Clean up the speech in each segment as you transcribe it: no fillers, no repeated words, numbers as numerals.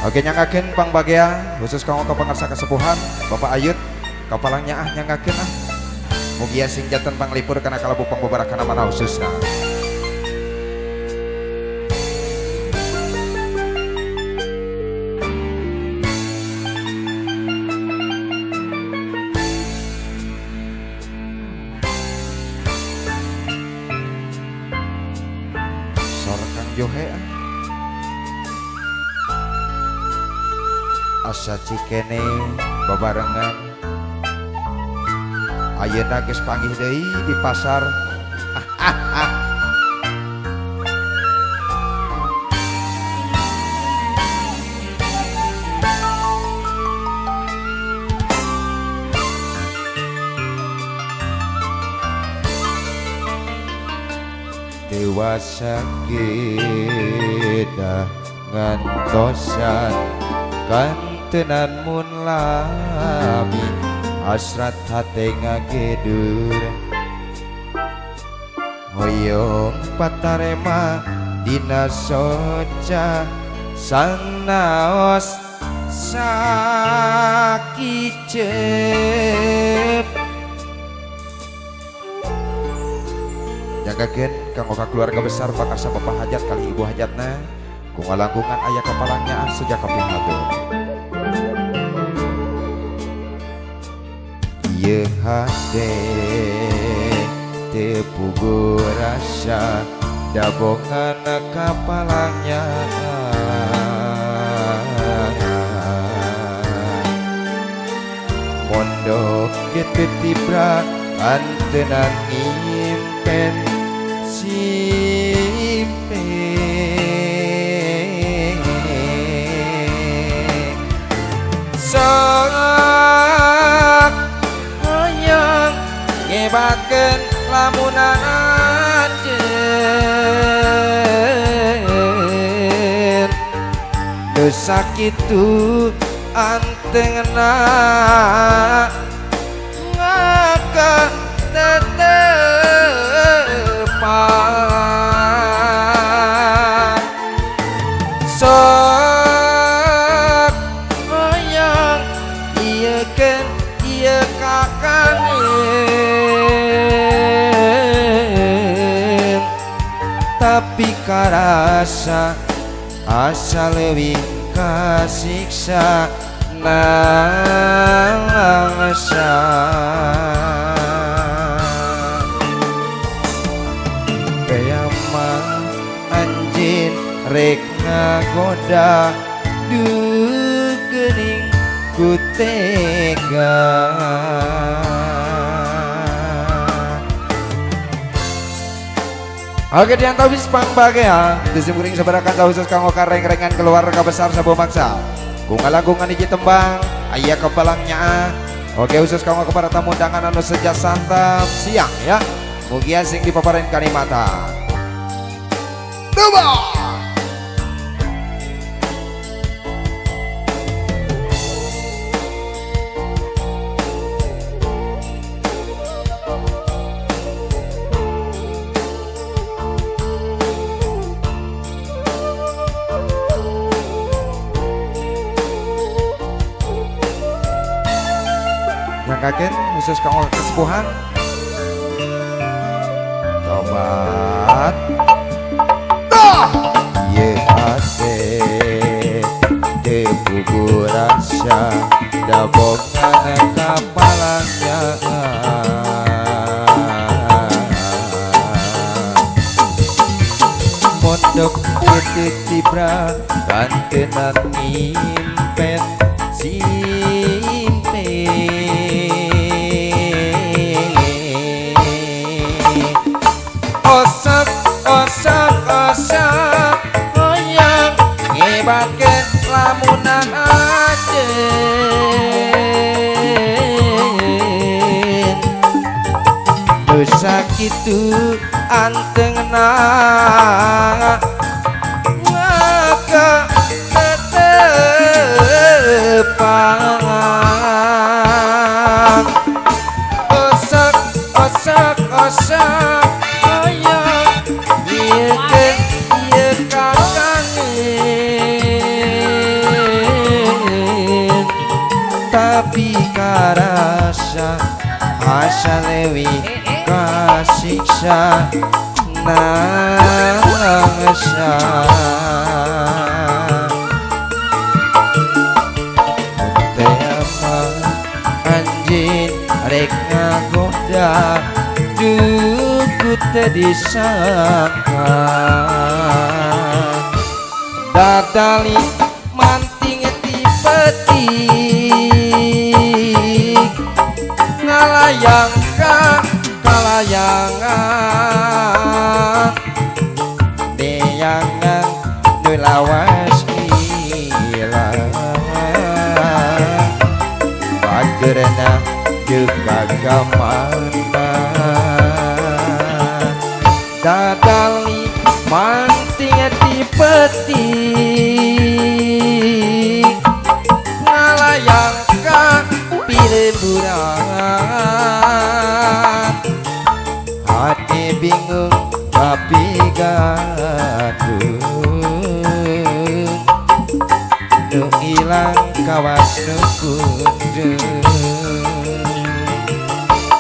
Oke nyangakeun Pang Bagea khusus kanggo ka pangarsa kasepuhan Bapak Ayut kapalangnya nyangakeun mugia sing janten panglipur kana kalabu pangbabarakan mana khususna. Sorkang Johe asa cikene babarengan ayeuna geus panggih deui di pasar. Dewasa kita ngantosan kantenan mun lami hasrat hate ngagedur hoyong patarema dina soca sanaos sakicep jagakeun kanggo keluarga besar pakarsa bapak hajat kali ibu hajatna ku ngalangkungan aya kapalangnya sejak kaping hatur. Ieu hade teu puguh rasa dabongan kapalangnya mondok kitu tibra antenan impen sok hoyong ngebakeun lamunan anjeun teu sakitu antengna ngaka tetepan sok hoyong iekeun ieu kakangeun tapi karasa asa leuwih kasiksa nangsa kayama anjeun rek ngagoda duh geuning ku tega Oke dian tawis Pang Bagea disim kuring sabarakan khusus kanggo kareng-rengan keluarga besar Sabu Maksa ku ngalangkungan hiji tembang aya kapalangnya. Oke khusus kanggo kepada tamu undangan anu seja santap siang ya mugia sing dipapareun kanikmatan Tuba ngakakeun khusus kanggo kesepuhan tobat ye ate teu puguh rasa dabongan kapalangnya mondok kitu tibra kantenan impen osok hoyong ngebakeun lamunan anjeun teu sakitu antengna ngaka tetepan osok hoyong iekeun ieu kakangeun tapi karasa asa lewi kasiksa nangsa tema anjing rek ngagoda dukut disangka dadali manting petik ngalayang kalayangan deyangan nulawas hilang bagerna juga gamana dadali manting petik ngalayang pilemburan hati bingung tapi gaduh nu ilang kawas nu kunjung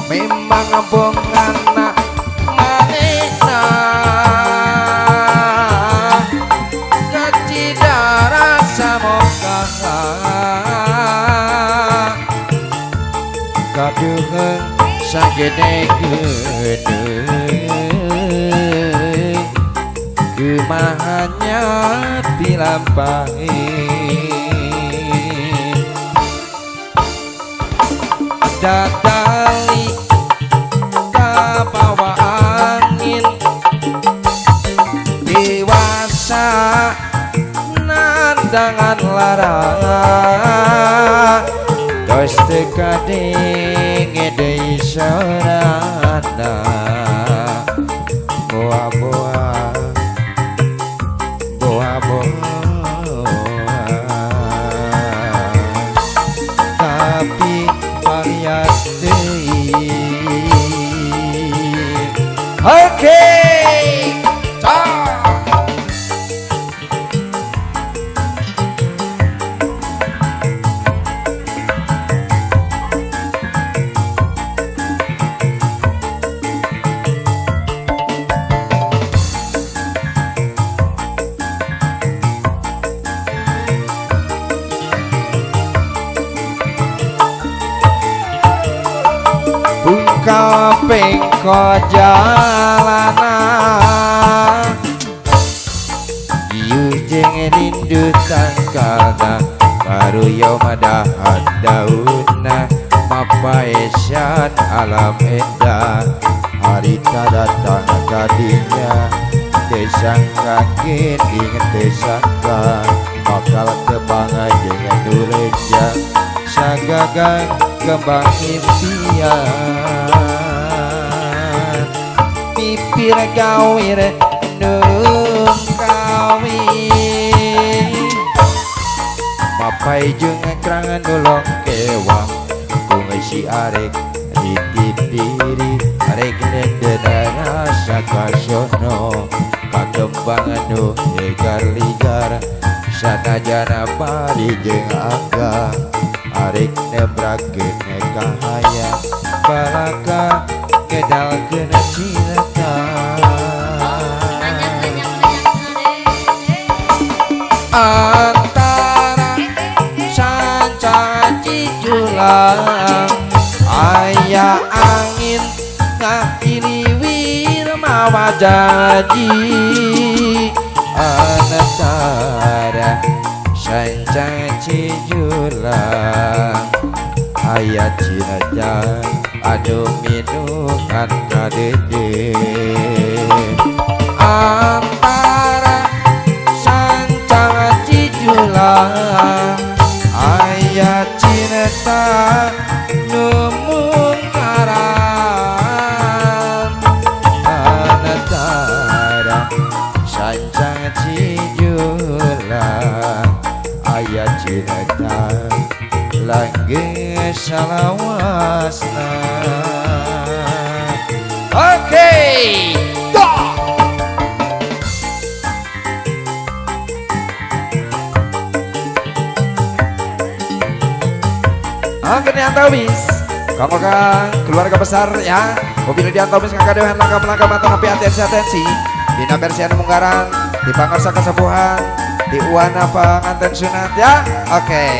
memang bongana manena kacidara samoga kaduheng sagede gedeng kemahanya dilampahi dadali kabawa angin dewasa nandangan lara tos tekadeng edei sorana boa-boa tapi varias deui oke kaping jalanan ieu jeung rindu tangkalna baru yomadahan daunna mapaesan alam endah harita datang kadinya tesangka geuning tesangka bakal tebang jeung nureja sagagang kembang impian pipir gawir nulung kawin mapai jeung ngekrangan dulong kewang kungsi arek ditipiri arek nendenana sakasono kakembang nu ligar-ligar sanajana bari jeung angga arek nebrakeun kahaya balaka kedalkeun cinta antara sanca ciculang aya angin ngakiliwir mawa janji antara sanca ciculang aya cinta anu minukan kadede antara sanca ciculang aya cinta nu mungkaran antara sanca ciculang aya cinta langgeng salawasna oke Oke nih antawis kamu kan keluarga besar ya mobil di antawis ngakadewan langkah-langkah mata napi atensi dina bersihan munggaran di pangarsa kesepuhan di uana panganten sunat ya oke.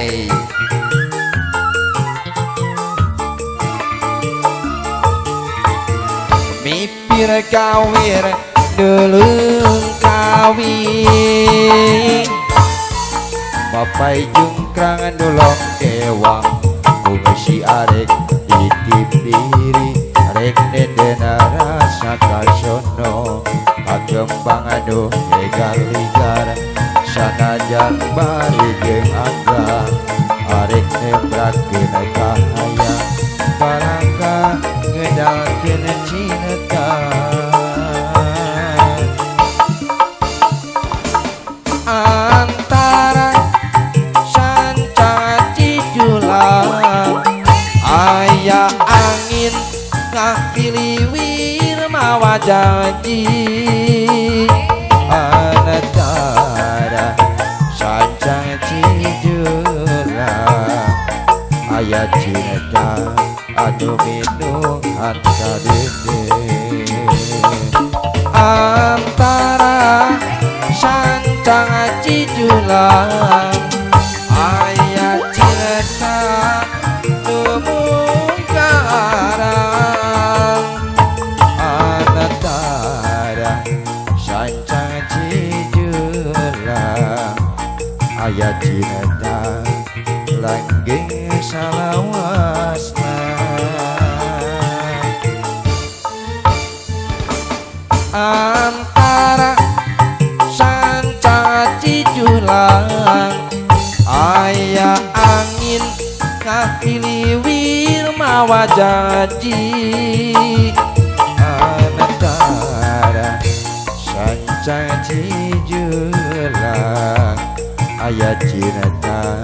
Mipir kawir dulung kawin Bapai jungkrangan dulong kewang bunga si arek titip diri arek nendena rasa kasono kagembang anu egar-ligar sanajan bari jeung angga arek nembrakeun kahayang baraka ngedalkeun cinta antara sanca cijulang aya angin ngapiliwir mawa janji antara sanca cijulang aya cinta anu minung antadede antara sanca cijulang aya cinta tumungkarang antara sanca cijulang aya cinta langgeng salawasna antara sanca cijulang aya angin ngapiliwir mawa janji antara sanca cijulang aya cinta